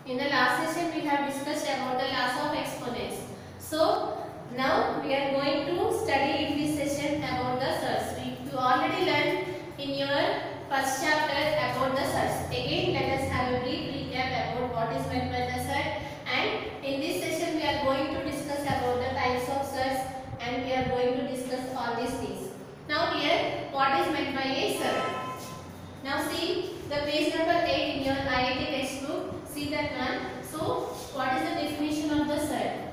In the last session we have discussed about the laws of exponents. So now we are going to study in this session about the surds. You already learned in your first chapter about the surds. Again let us have a brief recap about what is meant by the surd, and in this session we are going to discuss about the types of surds and we are going to discuss all these things. Now here what is meant by a surd? Now see the page number 8 in your IIT textbook. See that one. So what is the definition of the surd?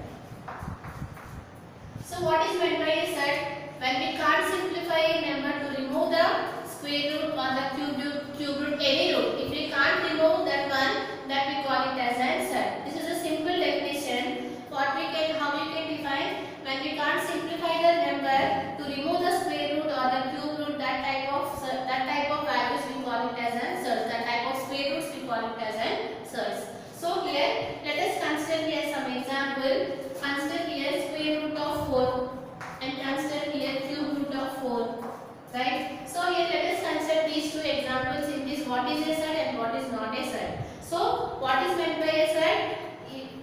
So what is meant by a surd? When we can't simplify a number to remove the square root or the cube root, any root. If we can't remove that one, that we call it as a surd. This is a simple definition. How we can define? When we can't simplify the number to remove the square root or the cube root, that type of values we call it as a surd. That type of square roots we call it as a surds. So here let us consider here some example. Consider here square root of 4 and consider here cube root of 4. Right? So here let us consider these two examples in this. What is a surd and what is not a surd. So what is meant by a surd?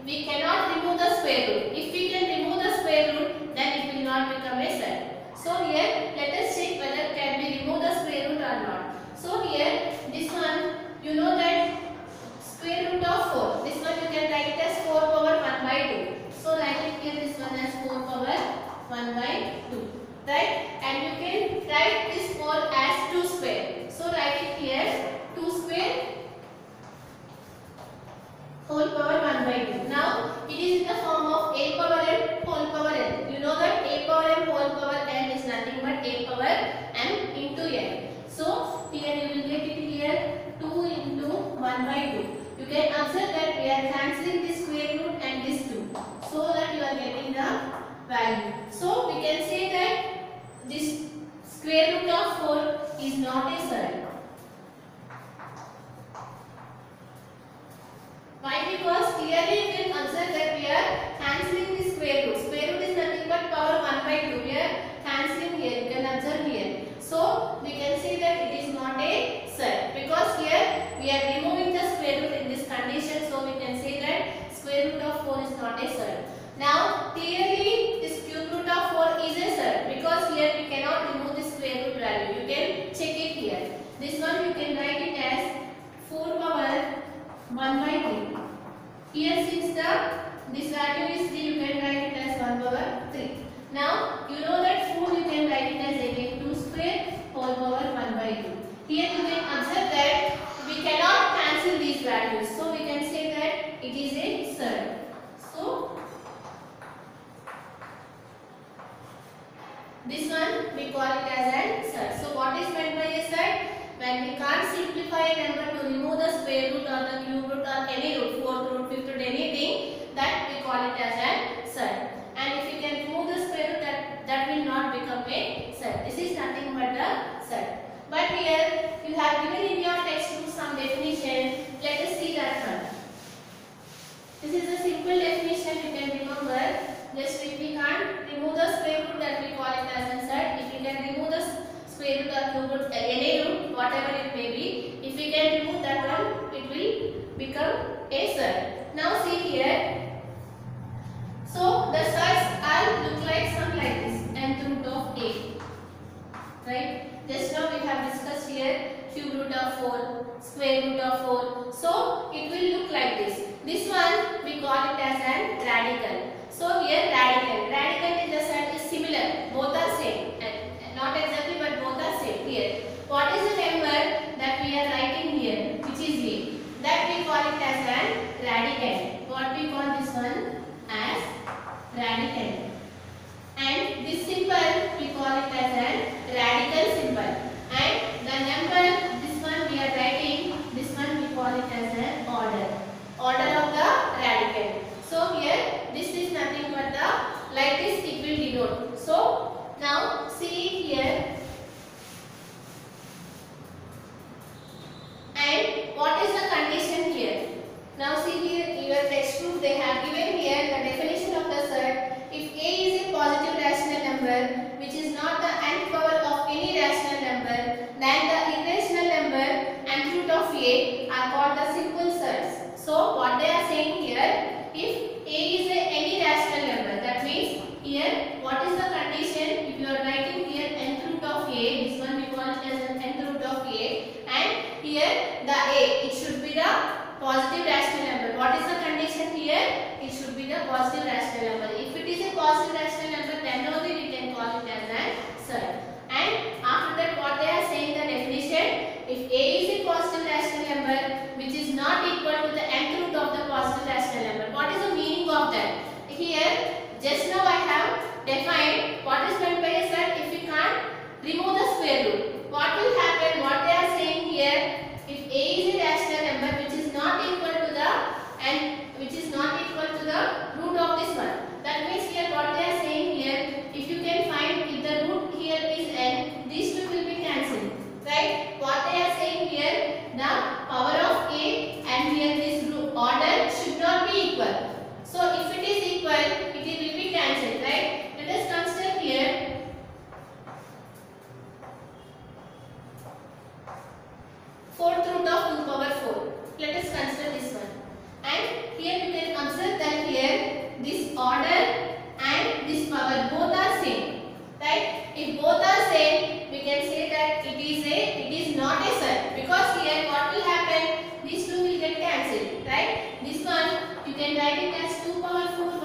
We cannot remove the square root. If we can remove the square root, then it will not become a surd. So here let us check whether can we remove the square root or not. So here this one, you know that square root of 4. This one you can write it as 4 power 1 by 2. So write it here this one as 4 power 1 by 2. Right? And you can write this 4 as 2 square. So write it here 2 square whole power 1 by 2. Now it is in the form of a power m whole power n. You know that a power m whole power n is nothing but a power m into n. So here you will get it here 2 into 1 by 2. You can observe that we are cancelling this square root and this 2, so that you are getting the value. So we can say that this square root of 4 is not a surd. Why? Because clearly you can observe that we are cancelling the square root. Square root is nothing but power 1 by 2. We are cancelling here. You can observe here. So we can say that it is not a surd, because here we are removing the square root in this condition. So we can say that square root of 4 is not a surd. Now clearly this cube root of 4 is a surd, because here we cannot remove the square root value. You can check it here. This one you can write it as 4 power 1 by 3. Here since this value is 3, you can write it as 1 power 3. Now you know that 4 you can write it as again 2 square whole power 1 by 2. Here you can observe that we cannot cancel these values. So we can say that it is a surd. So this one we call it as a surd. So what is meant by a surd? When we can't simplify a number to remove the square root or the cube root or any root, 4th root, 5th root, anything, that we call it as a surd. And if we can remove the square root, that will not become a surd. This is nothing but the surd. But here you have given in your textbook some definition. Let us see that one. This is a simple definition you can remember. Just if we can't remove the square root, that we call it as a surd. If we can remove the square root or cube root, any root, whatever it may be, if we can remove that one, it will become a surd. Now see here. So the surds all look like some like this, nth root of a. Right? Just now we have discussed here cube root of 4, square root of 4. So it will look like this. This one we call it as an radical. So here radical. Radical in the surd is similar. Both are same. Not exactly, but both are same. Here. What is the number that we are writing here, which is a? That we call it as an radical. What we call this one as radical. And this symbol we call it as an radical symbol. And the number, this one we are writing, this one we call it as an order. Order of the radical. So here this is nothing but the, like this it will denote. So now see here. And what is the condition here? Now see here in your textbook they have given here the definition of the surd. If a is a positive rational number which is not the nth power of any rational number, then the irrational number and root of a are called the simple surds. So what they are positive rational number. What is the condition here? It should be the positive rational number. If it is a positive rational number, then only we can call it as an surd. And after that, what they are saying the definition: if a is a positive rational number which is not equal to the nth root of the positive rational number. What is the meaning of that? Here, just now I have defined what is meant by a surd. If we can't remove the square root, what will happen? What they are saying here: if a is a rational number which is not equal to the root of this one, that means here what they are saying here, if you can find if the root here is n, these two will be cancelled, right? What they are saying here, the power of a and here this root order should not be equal. So if it is equal, it will be cancelled, right? Let us consider here fourth root of 2 power 4. Let us consider this one. And here you can observe that here this order and this power both are same, right? If both are same, we can say that it is not a surd, because here what will happen? These two will get cancelled, right? This one you can write it as 2 power 4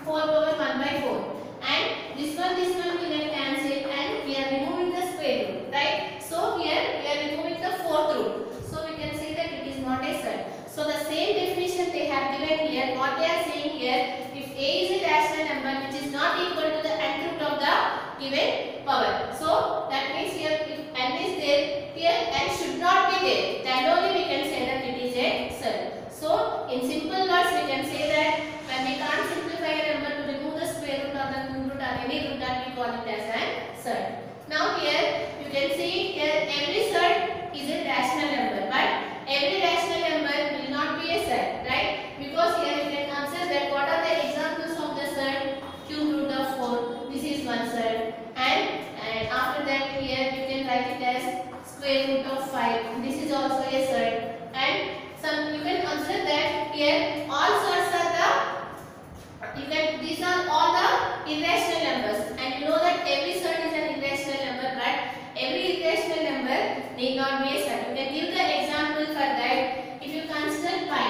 power 1 by 4, and this one will get cancelled, and we are removing the square root, right? So here we are removing the fourth root, so we can say that it is not a surd. So the same definition they have given here. What they are saying here: if a is a rational number which is not equal to the nth root of the given power, so that means here if n is there, here n should not be there, then only we can say that it is a surd. So in simple words, we can say that when we can't simplify a number to remove the square root or the cube root or any root, that we call it as a surd. Now here you can see here every surd is a rational number, but every rational number will not be a surd, right? Because here you can observe that what are the examples of the surd? Cube root of 4, this is one surd, and after that here you can write it as square root of 5, this is also a surd, and some you can observe that here all surds are these are all the irrational numbers, and you know that every surd is an irrational number, but every irrational number need not be a surd. You can give the example for that. If you consider pi,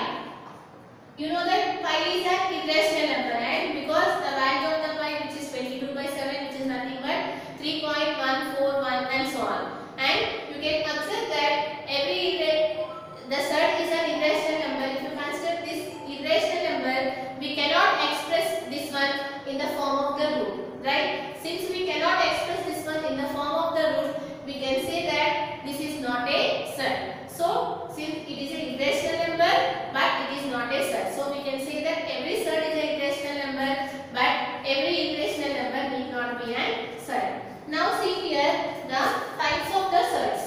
you know that pi is an irrational number, and because the value of the pi, which is 22 by 7, which is nothing but 3.141 and so on, and you can observe that the surd is an irrational number. If you consider this irrational number, we cannot express this one in the form of the root, right? Since we cannot express this one in the form of the root, we can say that this is not a surd. So since it is a irrational number, but it is not a surd, so we can say that every surd is a irrational number, but every irrational number need not be a surd. Now see here the types of the surds.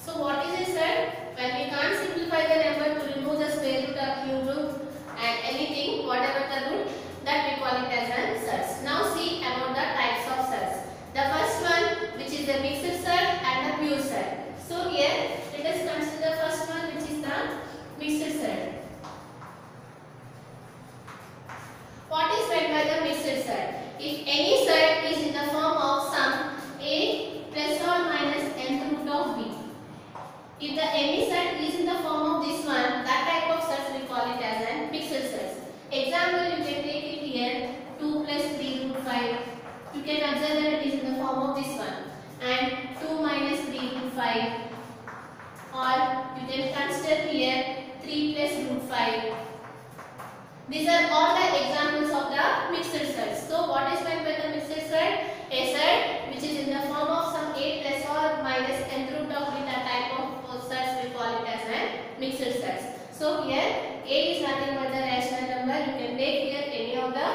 So what is a surd? When we can't simplify the number to remove the square root or cube root and anything, whatever the root, that we call it as a surd. Now see about the types of surds. The first one, which is the mixed surd and the pure surd. So here let us consider the first one, which is the mixed surd. What is meant by the mixed surd? If any surd is in the form of sum a plus or minus nth root of b. If the any surd is in the form of this one, that type of surds we call it as a mixed surd. Example, you can take it here 2 plus 3 root 5. You can observe that it is in the form of this one, and 2 minus 3 root 5, or you can consider here 3 plus root 5. These are all the examples of the mixed surds. So what is meant by the mixed surd? A surd which is in the form of some a plus or minus nth root of b, that type of surds we call it as a mixed surds. So here a is nothing but the rational number. You can take here any of the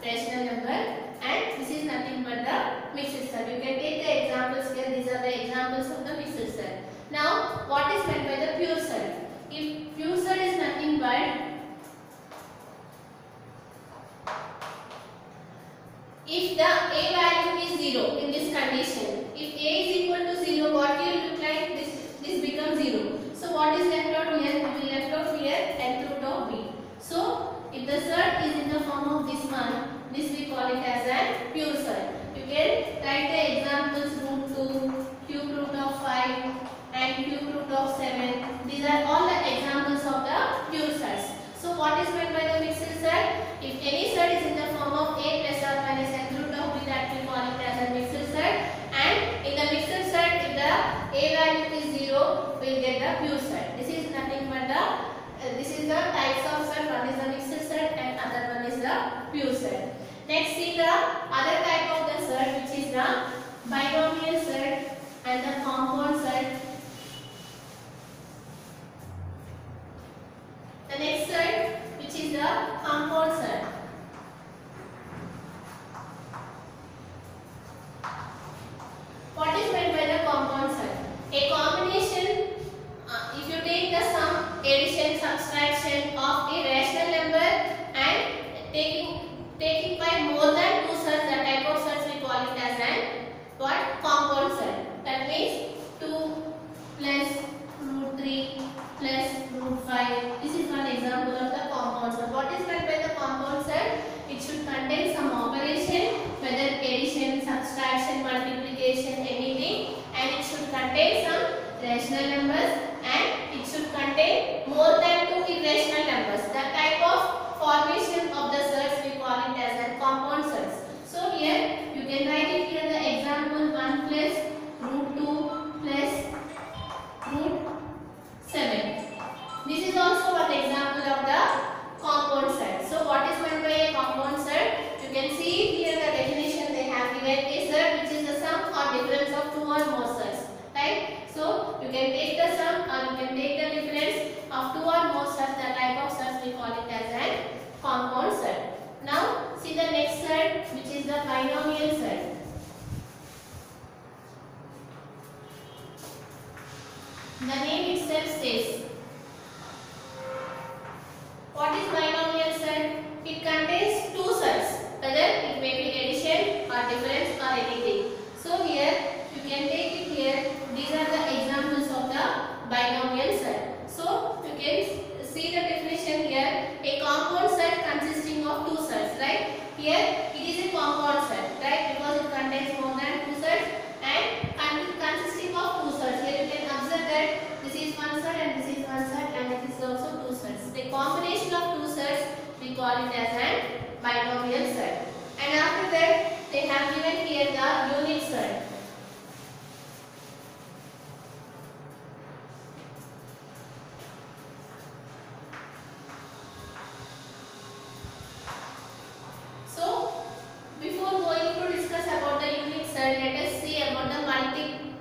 rational number, and this is nothing but the mixed surd. You can take the examples here. These are the examples of the mixed surd. Now what is meant by the pure surd? If pure surd is nothing but if the a value is 0 in this condition, if a is equal to 0, what will look like? This becomes 0. So what is left out here? We will left out here nth root of b. it as a pure set. You can write the examples root 2, cube root of 5 and cube root of 7. These are all the examples of the pure sets. So what is meant by the mixed set? If any set is in the form of a plus or minus nth root of b, that we call it as a mixed set. And in the mixed set, if the a value is 0, we will get the pure set. This is nothing but this is the types of set. One is the mixed set and other one is the pure set. Next, see the other type of the set, which is the binomial set and the compound set. The next set, which is the compound set. What is meant by the compound set? A combination, if you take the sum, addition, subtraction of a rational number and taking by more than two sets, the type of sets we call it as an what? Compound set. That means 2 plus root 3 plus root 5. This is one example of the compound set. What is meant by the compound set? It should contain some operation, whether addition, subtraction, multiplication, anything, and it should contain some rational numbers and it should contain more than two irrational numbers. The type of formation of the sets we call it as a compound sets. So here you can write it here the example 1 plus root 2 plus root 7. This is also one example of the compound set. So what is meant by a compound set? You can see here the definition they have given. A set which is the sum or difference of two or more sets. Right? So you can take the sum or you can take the difference of two or more sets. The type of sets we call it as a compound set. Now see the next set, which is the binomial set. The name itself says. What is binomial set? It contains two sets, whether it may be addition or difference or anything. So here you can take it here. These are the examples of the binomial set. So you can see the definition here. A compound set consisting of two sets, right? Here it is a compound set, right? Because it contains more than two sets and consisting of two sets. Here you can observe that this is one set and this is one set and it is also two sets. The combination of two sets we call it as an binomial set. And after that they have given here the unit set. So before going to discuss about the unit set, let us see about the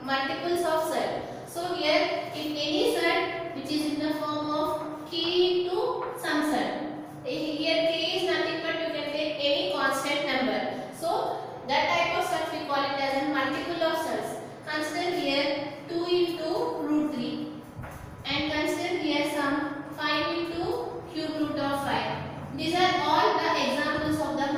multiples of set. So here if any set which is in the form of key into some set. Here k is nothing but you can take any constant number. So that type of set we call it as a multiple of sets. Consider here 2 into root 3 and consider here some 5 into cube root of 5. These are all the examples of the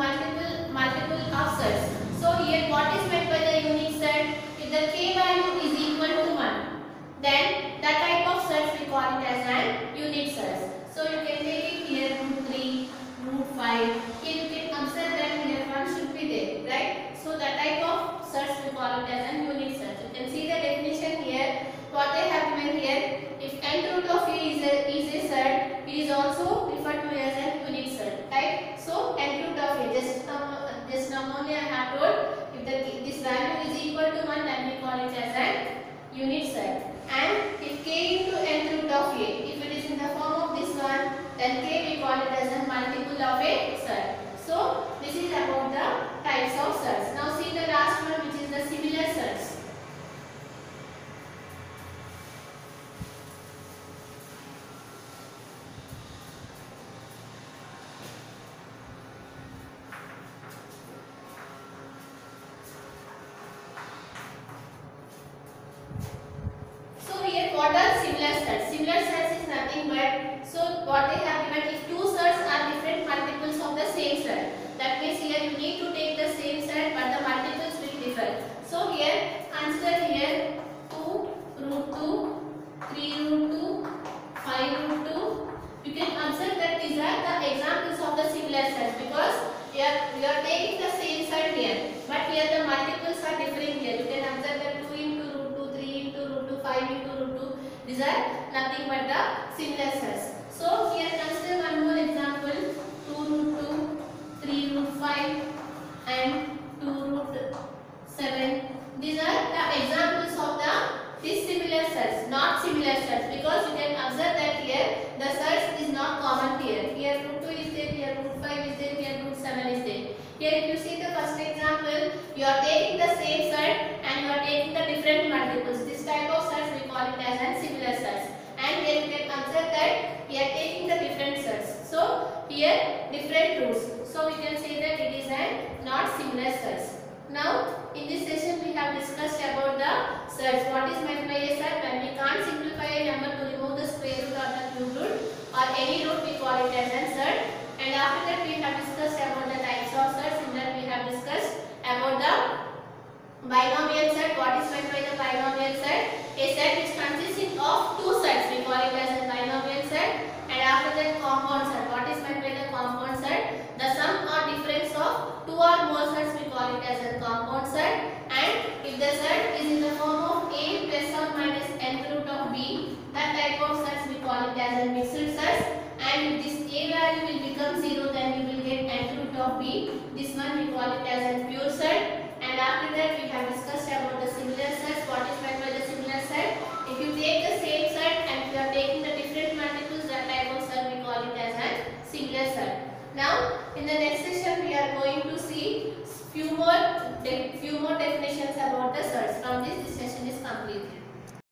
multiple of sets. So here what is meant by the unit set? If the k value is equal to 1, then that type of sets we call it as an unit sets. So you can take it here root 3, root 5. Here you can observe that here 1 should be there, right? So that type of sets we call it as an unit set. You can see the definition here. What they have given here, if nth root of a is a set, it is also referred to as an unit set, right? So nth root of a, just now only I have told, if this value is equal to 1, then we call it as an unit set. And if k into nth root of a, if it is in the form of this one, then k we call it as a multiple of a set. So this is about the types of sets. Now see the last one, which is the similar sets. What are similar sets? Similar sets is nothing but, so what they have given, if two sets are different multiples of the same set, that means here you need to take the same set but the multiples will differ. So here consider here 2 root 2, 3 root 2, 5 root 2. You can observe that these are the examples of the similar sets because we are taking the same set here, but here the multiples are differing here. You can observe that 2 into root 2, 3 into root 2, 5 into root 2. These are nothing but the similar sets. So here consider one more example: 2 root 2, 3 root 5, and 2 root 7. These are the examples of the dissimilar sets, not similar sets, because you can observe that here the sets is not common here. Here root 2 is there, here root 5 is there, here root 7 is there. Here if you see the first example, you are taking the same set and you are taking the different multiples. This type of sets we call it as an similar sets. And here you can observe that we are taking the different sets. So here different roots. So we can say that it is an not similar sets. Now in this session we have discussed about the sets. What is meant by a set? When we can't simplify a number to remove the square root or the cube root or any root, we call it as a set. And after that we have discussed about the types of sets. In that we have discussed about the binomial set. What is meant by the binomial set? A set which consists of two sets, we call it as a binomial set. And after that compound set. What is meant by the compound set? The sum or difference of two or more sets, we call it as a compound set. And if the set is in the form of a plus or minus nth root of b, that type of sets we call it as a mixed sets. And if this a value will become 0, then you will get nth root of b. This one we call it as a pure set. And after that we have discussed about the similar sets. What is meant by the similar set? If you take the same set and you are taking the different multiples, that type of set we call it as a similar set. Now in the next session we are going to see few more definitions about the